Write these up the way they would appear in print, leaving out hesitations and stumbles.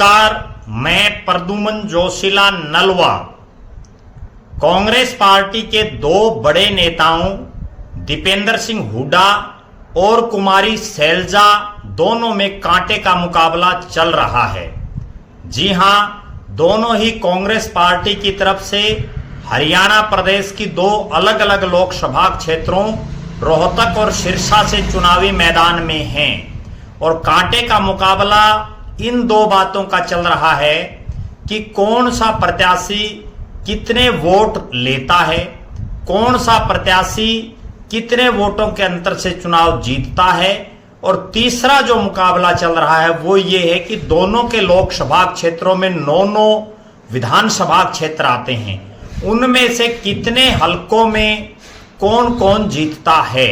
नमस्कार, मैं प्रद्युमन जोशीला नलवा कांग्रेस पार्टी के दो बड़े नेताओं दीपेंद्र सिंह हुड्डा और कुमारी शैलजा दोनों में कांटे का मुकाबला चल रहा है। जी हां, दोनों ही कांग्रेस पार्टी की तरफ से हरियाणा प्रदेश की दो अलग अलग लोकसभा क्षेत्रों रोहतक और सिरसा से चुनावी मैदान में हैं और कांटे का मुकाबला इन दो बातों का चल रहा है कि कौन सा प्रत्याशी कितने वोट लेता है, कौन सा प्रत्याशी कितने वोटों के अंतर से चुनाव जीतता है। और तीसरा जो मुकाबला चल रहा है वो ये है कि दोनों के लोकसभा क्षेत्रों में 9 विधानसभा क्षेत्र आते हैं, उनमें से कितने हलकों में कौन कौन जीतता है।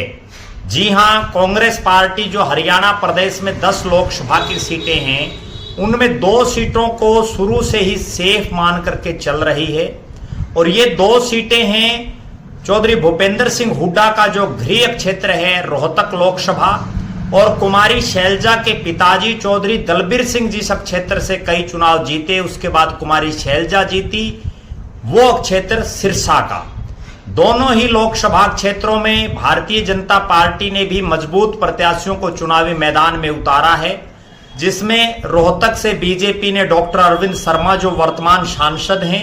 जी हां, कांग्रेस पार्टी जो हरियाणा प्रदेश में 10 लोकसभा की सीटें हैं उनमें 2 सीटों को शुरू से ही सेफ मान करके चल रही है और ये 2 सीटें हैं चौधरी भूपेंद्र सिंह हुड्डा का जो गृह क्षेत्र है रोहतक लोकसभा, और कुमारी शैलजा के पिताजी चौधरी दलबीर सिंह जिस क्षेत्र से कई चुनाव जीते उसके बाद कुमारी शैलजा जीती, वो क्षेत्र सिरसा का। दोनों ही लोकसभा क्षेत्रों में भारतीय जनता पार्टी ने भी मजबूत प्रत्याशियों को चुनावी मैदान में उतारा है, जिसमें रोहतक से बीजेपी ने डॉक्टर अरविंद शर्मा जो वर्तमान सांसद हैं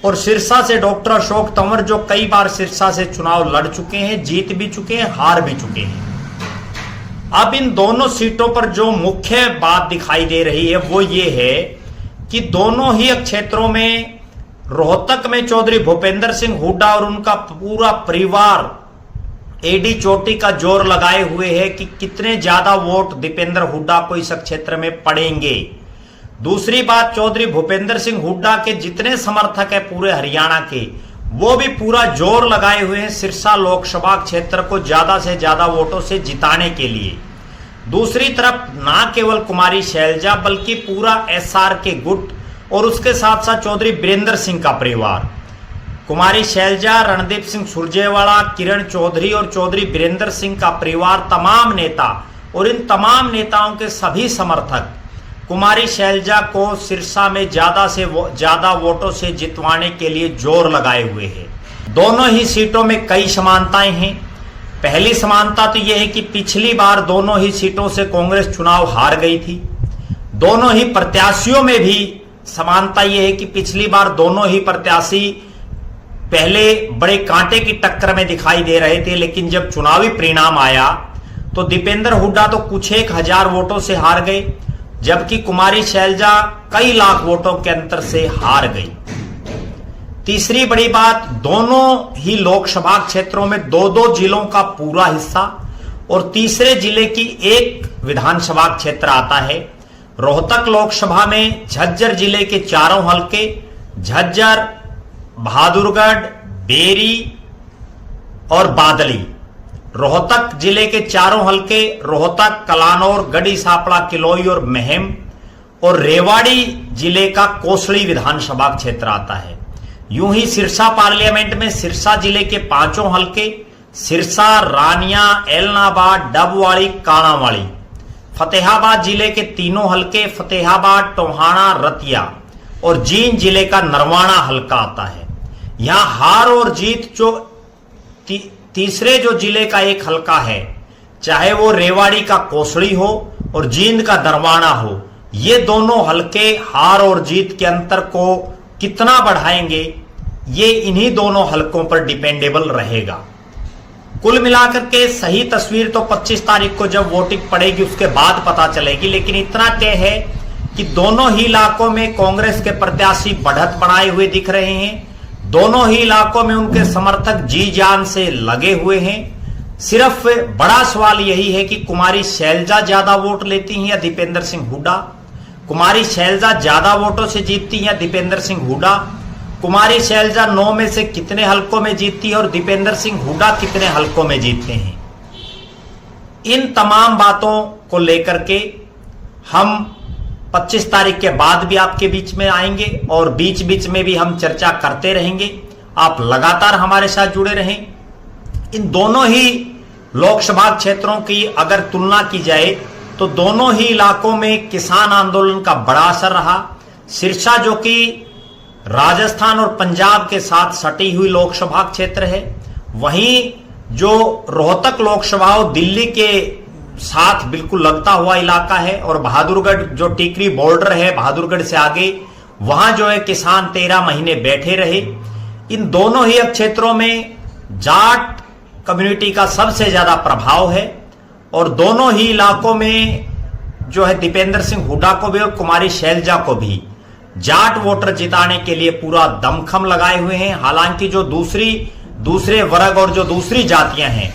और सिरसा से डॉक्टर अशोक तंवर जो कई बार सिरसा से चुनाव लड़ चुके हैं, जीत भी चुके हैं, हार भी चुके हैं। अब इन दोनों सीटों पर जो मुख्य बात दिखाई दे रही है वो ये है कि दोनों ही क्षेत्रों में रोहतक में चौधरी भूपेंद्र सिंह हुड्डा और उनका पूरा परिवार एडी चोटी का जोर लगाए हुए है कि कितने ज्यादा वोट दीपेंद्र हुड्डा को इस क्षेत्र में पड़ेंगे। दूसरी बात, चौधरी भूपेंद्र सिंह हुड्डा के जितने समर्थक है पूरे हरियाणा के, वो भी पूरा जोर लगाए हुए हैं सिरसा लोकसभा क्षेत्र को ज्यादा से ज्यादा वोटों से जिताने के लिए। दूसरी तरफ ना केवल कुमारी शैलजा बल्कि पूरा एसआर के गुट और उसके साथ साथ चौधरी वीरेंद्र सिंह का परिवार, कुमारी शैलजा, रणदीप सिंह सुरजेवाला, किरण चौधरी और चौधरी वीरेंद्र सिंह का परिवार, तमाम नेता और इन तमाम नेताओं के सभी समर्थक कुमारी शैलजा को सिरसा में ज्यादा से ज्यादा वोटों से जितवाने के लिए जोर लगाए हुए हैं। दोनों ही सीटों में कई समानताएं हैं। पहली समानता तो यह है कि पिछली बार दोनों ही सीटों से कांग्रेस चुनाव हार गई थी। दोनों ही प्रत्याशियों में भी समानता यह है कि पिछली बार दोनों ही प्रत्याशी पहले बड़े कांटे की टक्कर में दिखाई दे रहे थे, लेकिन जब चुनावी परिणाम आया तो दीपेंद्र हुड्डा तो कुछ 1000 वोटों से हार गए, जबकि कुमारी शैलजा कई लाख वोटों के अंतर से हार गई। तीसरी बड़ी बात, दोनों ही लोकसभा क्षेत्रों में 2-2 जिलों का पूरा हिस्सा और तीसरे जिले की एक विधानसभा क्षेत्र आता है। रोहतक लोकसभा में झज्जर जिले के 4 हलके, झज्जर, बहादुरगढ़, बेरी और बादली। रोहतक जिले के 4 हलके रोहतक, कलानौर, गढ़ी सापड़ा, किलोई और महम, और रेवाड़ी जिले का कोसली विधानसभा क्षेत्र आता है। यूं ही सिरसा पार्लियामेंट में सिरसा जिले के 5 हलके सिरसा, रानिया, एलनाबाद, डबवाड़ी, काणावाड़ी। फतेहाबाद जिले के 3 हलके फतेहाबाद, टोहाना, रतिया और जींद जिले का नरवाना हलका आता है। यहां हार और जीत जो तीसरे जो जिले का एक हलका है, चाहे वो रेवाड़ी का कोसड़ी हो और जींद का नरवाना हो, ये दोनों हलके हार और जीत के अंतर को कितना बढ़ाएंगे ये इन्हीं दोनों हलकों पर डिपेंडेबल रहेगा। कुल मिलाकर के सही तस्वीर तो 25 तारीख को जब वोटिंग पड़ेगी उसके बाद पता चलेगी, लेकिन इतना तय है कि दोनों ही इलाकों में कांग्रेस के प्रत्याशी बढ़त बनाए हुए दिख रहे हैं। दोनों ही इलाकों में उनके समर्थक जी जान से लगे हुए हैं। सिर्फ बड़ा सवाल यही है कि कुमारी शैलजा ज्यादा वोट लेती हैं या दीपेंद्र सिंह हुड्डा, कुमारी शैलजा ज्यादा वोटों से जीतती हैं या दीपेंद्र सिंह हुड्डा, कुमारी शैलजा 9 में से कितने हलकों में जीतती है और दीपेंद्र सिंह हुड्डा कितने हलकों में जीतते हैं। इन तमाम बातों को लेकर के हम 25 तारीख के बाद भी आपके बीच में आएंगे और बीच बीच में भी हम चर्चा करते रहेंगे। आप लगातार हमारे साथ जुड़े रहें। इन दोनों ही लोकसभा क्षेत्रों की अगर तुलना की जाए तो दोनों ही इलाकों में किसान आंदोलन का बड़ा असर रहा। सिरसा जो कि राजस्थान और पंजाब के साथ सटी हुई लोकसभा क्षेत्र है, वहीं जो रोहतक लोकसभा और दिल्ली के साथ बिल्कुल लगता हुआ इलाका है, और बहादुरगढ़ जो टिकरी बॉर्डर है बहादुरगढ़ से आगे, वहां जो है किसान 13 महीने बैठे रहे। इन दोनों ही क्षेत्रों में जाट कम्युनिटी का सबसे ज्यादा प्रभाव है, और दोनों ही इलाकों में जो है दीपेंद्र सिंह हुड्डा को भी और कुमारी शैलजा को भी जाट वोटर जिताने के लिए पूरा दमखम लगाए हुए हैं। हालांकि जो दूसरे वर्ग और जो दूसरी जातियां हैं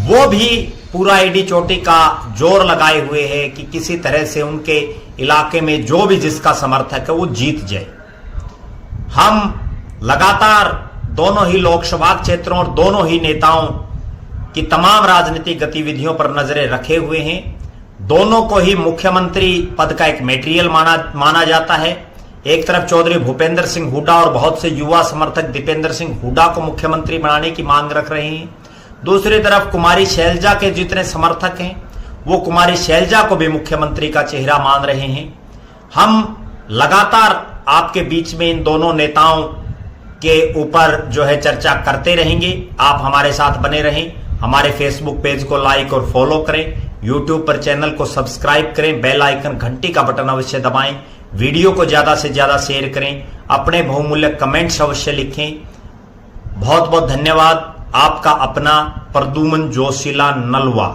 वो भी पूरा एडी चोटी का जोर लगाए हुए हैं कि किसी तरह से उनके इलाके में जो भी जिसका समर्थक है वो जीत जाए। हम लगातार दोनों ही लोकसभा क्षेत्रों और दोनों ही नेताओं की तमाम राजनीतिक गतिविधियों पर नजरें रखे हुए हैं। दोनों को ही मुख्यमंत्री पद का एक मटेरियल माना जाता है। एक तरफ चौधरी भूपेंद्र सिंह हुड्डा और बहुत से युवा समर्थक दीपेंद्र सिंह हुड्डा को मुख्यमंत्री बनाने की मांग रख रहे हैं। दूसरी तरफ कुमारी शैलजा के जितने समर्थक हैं वो कुमारी शैलजा को भी मुख्यमंत्री का चेहरा मान रहे हैं। हम लगातार आपके बीच में इन दोनों नेताओं के ऊपर जो है चर्चा करते रहेंगे। आप हमारे साथ बने रहें। हमारे फेसबुक पेज को लाइक और फॉलो करें, यूट्यूब पर चैनल को सब्सक्राइब करें, बेल आइकन घंटी का बटन अवश्य दबाएं, वीडियो को ज्यादा से ज्यादा शेयर करें, अपने बहुमूल्य कमेंट्स अवश्य लिखें। बहुत बहुत धन्यवाद। आपका अपना प्रद्युमन जोशीला नलवा।